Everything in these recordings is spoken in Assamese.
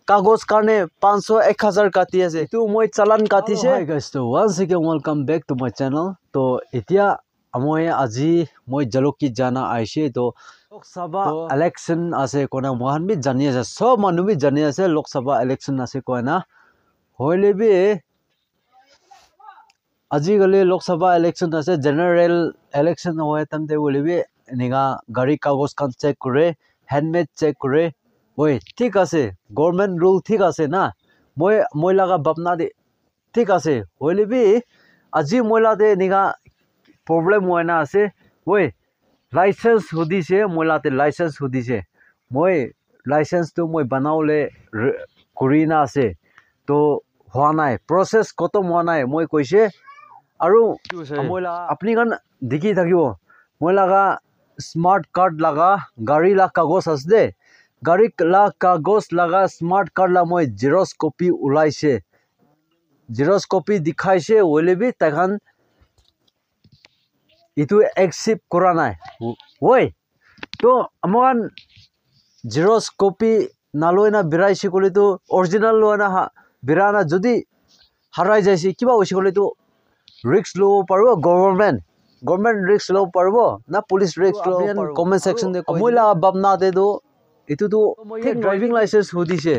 কাগজ কাৰণে 500 1000 কাটি আছে তো মই চালান কাটিছে হাই গাইস তো once again welcome back to my channel তো এতিয়া মই আজি মই জালুকি জানা আইছে তো লোকসভা ইলেকশন আছে কোনা মহান বি জানি আছে সব মানুহ বি জানি আছে লোকসভা ইলেকশন আছে কোনা হইলে বি আজি গলে লোকসভা ইলেকশন আছে জেনারেল ইলেকশন হয় তামতে বলে বি নিগা গাড়ী কাগজ কান চেক কৰে হ্যান্ডমেড চেক কৰে ওই ঠিক আছে গভর্নমেন্ট রুল ঠিক আছে না মই লাগা বাপনা দে ঠিক আছে হইলে বি আজি মইলা দে নিগা প্রবলেম হয় না আছে ওই লাইসেন্স হুদিছে মইলাতে লাইসেন্স হুদিছে মই লাইসেন্স তো মই বানাওলে করি না আছে তো হওয়া নাই প্রসেস খতম হওয়া নাই মই কইছে আৰু মইলা আপনি গান দেখি থাকিব মই লাগা স্মার্ট কার্ড লাগা গাড়ি লা কাগজ আছে দে গাড়ি লা কাগজ লাগা স্মার্ট কার্ড লা মই জেরক্স কপি উলাইছে জেরক্স কপি দেখাইছে ওইলে বি তাখান ইটো একসেপ্ট করা নাই ওই তো আমার জেরক্স কপি নালয় না বিরাইছে কলে তো অরিজিনাল লয় না বিরানা যদি হারাই যাইছে কিবা হইছে কলে তো রিস্ক লব পারবো গভর্নমেন্ট রিস্ক লব পারবো না পুলিশ রিস্ক লব পারবো কমেন্ট সেকশন দে মইলা বাপনা দে দো ইটো তো ঠিক ড্রাইভিং লাইসেন্স হুদিছে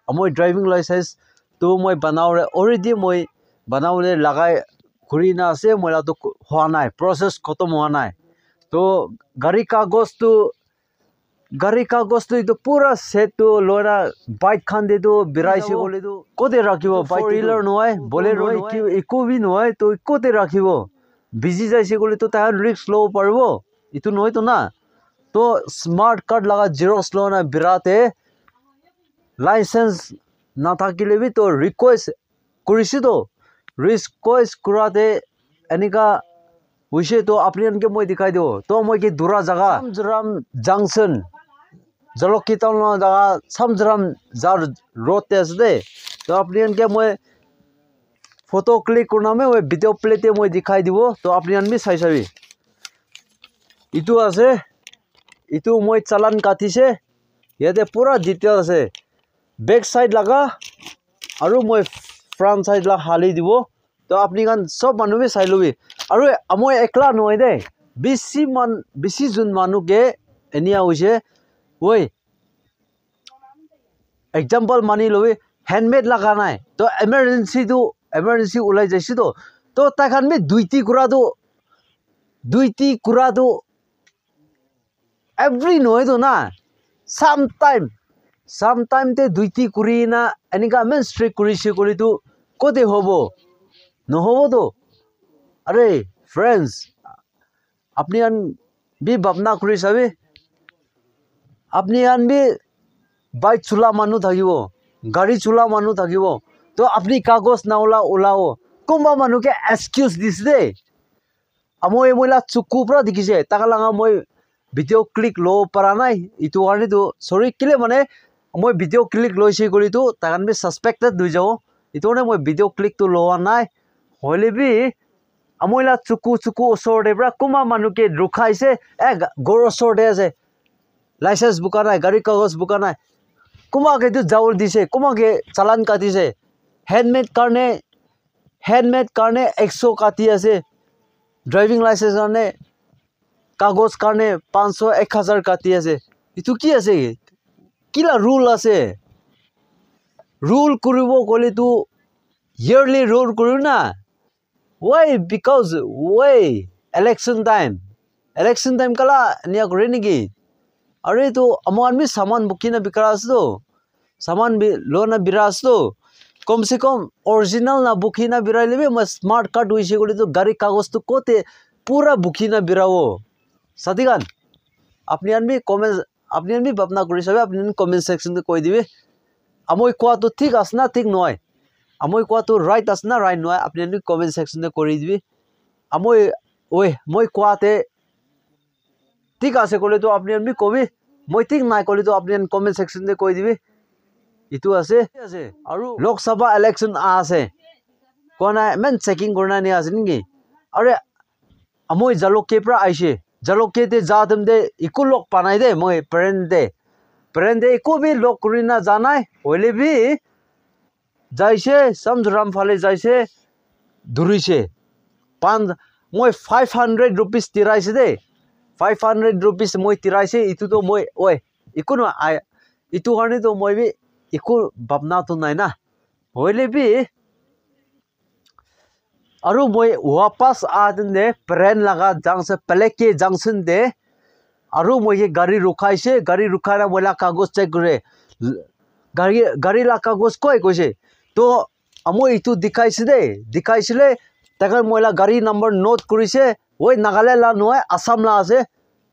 মই ড্রাইভিং লাইসেন্স তো মই বানাওরে অলরেডি মই বানাওলে লাগাই ঘুরি না আছে মইলা তো হওয়া নাই প্রসেস খতম হওয়া নাই তো গাড়ি কাগজ তো ইটো পুরা সেট তো লরা বাইক খান দে তো বিরাইছে বলে তো কোতে রাখিব বাইক হুইলার নয় বলেরো কি ইকো বি নয় তো কোতে রাখিব বিজি যাইছে বলে তো তার রিস্ক লব পারবো ইটো নয় তো না তো স্মার্ট কার্ড লাগা জেরক্স লো না বিরাতে লাইসেন্স না থাকিলে বি তো রিকোয়েস্ট করিছি তো রিকোয়েস্ট কৰাতে এনেকা হইছে তো আপনি আনকে মই দেখাই দিও তো মই কি দুরা জায়গা সামজরাম জাংশন জলকি টাউন জায়গা সামজরাম যার রোডতে আছে দে তো আপনি আনকে মই ফটো ক্লিক করনামে ওই ভিডিও প্লেতে মই দেখাই দিব তো আপনি আনবি চাই চাবি ইটো আছে ইটো মই চালান কাটিছে ইয়াতে পুরা ডিটেইল আছে ব্যাক সাইড লাগা আৰু মই ফ্রন্ট সাইড লা হালি দিব তো আপনি গান সব মানুহে চাই লবি আৰু মই একলা নহয় দে বেছি জন মানুহে এনিয়া হৈছে ওই এক্সাম্পল মানি লবি হ্যান্ডমেড লাগা নাই তো এমার্জেন্সি উলাই যাইছে তো তাখান বি দুইটি কুড়াটো এভরি নহয় তো না সামটাইম তে দুইটি কুড়ি না এনেকা মেন স্ট্রিক করিছে করি তো কোতে হবো নহবো তো আরে ফ্রেন্ডস আপনি আন বি ভাবনা করি চাবি আপনি আন বি বাইক চলা মানুহ থাকিব গাড়ি চলা মানুহ থাকিব তো আপনি কাগজ না ওলাও কোনবা মানুহকে এক্সকিউজ দিছে দে মই মইলা চুকু পৰা দেখিছে তাকা লাগা মই ভিডিও ক্লিক লো পাৰা নাই ইটো কাৰণে তো সৰি কিলে মানে মই ভিডিও ক্লিক লৈছে কৰি তো তাকান বি সাসপেক্টেড হৈ যাও ইটো কাৰণে মই ভিডিও ক্লিক তো লোৱা নাই হইলে বি আমইলা চুকু ওচৰতে পৰা কোনবা মানুহকে ৰখাইছে গৰ ওচৰতে আছে লাইসেন্স বুকা নাই গাড়ী কাগজ বুকা নাই কোনবাকে তো যাওৰ দিছে কোনবাকে চালান কাটিছে হ্যান্ডমেড কাৰণে 100 কাটি আছে ড্ৰাইভিং লাইসেন্স কাৰণে কাগজ কাৰণে 500 1000 কাটি আছে ইটো কি আছে কিলা ৰুল আছে ৰুল কৰিব কলে তো ইয়ারলি রুল করিও না why because election time kala niya kore niki are to aman mi saman bukina bikras to saman bi lo na biras to kom se kom original na bukina biraile be ma smart card hoise gole to gari kagos to kote pura bukina birao sadigan apni anbi bapna kori sabe apni comment section te koi dibe amoi kwa to thik asna thik noy আমই কোয়া তো রাইট আছে না রাইট নয় আপনি কমেন্ট সেকশনে করে দিবি মই কোয়াতে ঠিক আছে কলে তো আপনি কবি মই ঠিক নাই কলে তো আপনি কমেন্ট সেকশনে কৈ দিবি ইটো আছে আৰু লোকসভা ইলেকশন আছে কোৱা নাই মেন চেকিং কৰনা নি আছে নেকি আৰে আমই জালুকে পৰা আইছে জালুকে তে যাদম দে ইকু লক পানাই দে মই parent De brand de ko bi lok kurina janai hoile bi jaise samjram phale jaise durise pan moi 500 rupees tiraise de 500 rupees moi tiraise itu to moi oi ikuno itu garne to moi bi iku babna to nai na hoile bi aru moi wapas adne brand laga junction peleke junction de aru moi gari rukhaise gari rukhana moila kagos check kore gari la kagos koi koise to amoi itu dikhaisile takan moila gari number note korise oi Nagaland la noy Assam la ase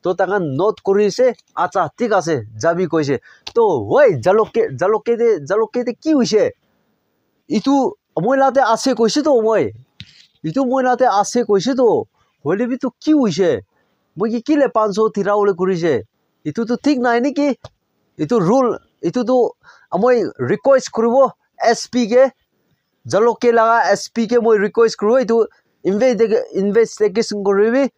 to takan note korise acha thik ase jabi koise to oi jaloke de ki hoise itu moila te ase koise to moi itu moila te ase koise to hoile bi to ki hoise moi ki kile 500 thira ole korise itu to thik nai niki itu rule itu to amoi request koribo SP ke jaloke laga SP ke moi request koribo itu investigation koribi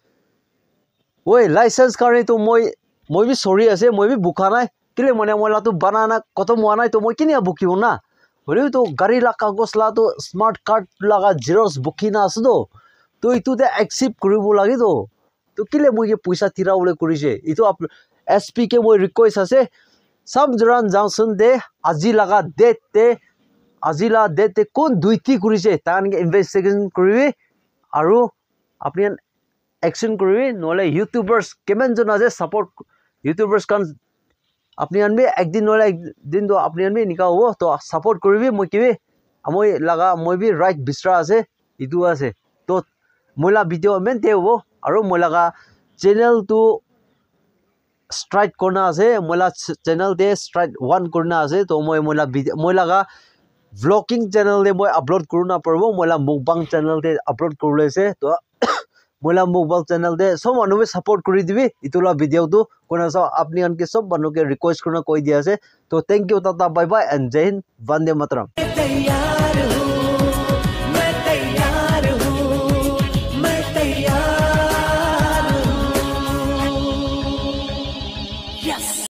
oi license karne to moi bi sorry ase moi bi bukha nai kile mone moila to banana kotom wa nai to moi kinia bukibo na hore to gari la kagos la to smart card laga xerox bukina ase to itu de accept koribo lagi to kile moi ke paisa tira ole korise itu SP ke moi request ase samjran junction de aji laga date te kon duiti korise tan investigation koribi aru apni action koribi nole youtubers kemen jon ase support youtubers kan apni an bi ekdin nole ekdin do apni an bi nika hobo to support koribi moi kibi moi bi right bisra ase itu ase to moila video men te hobo aru moila channel to strike korna ase moila channel de strike 1 korna ase to moila video moila vlogging channel de moi upload koruna parbo moila mukbang channel de upload korle ase to moila mukbang channel de sob manu support kori dibi itula video tu kona sa apni an ke sob manu ke request korna koi dia ase to thank you tata bye bye and jai hind vande mataram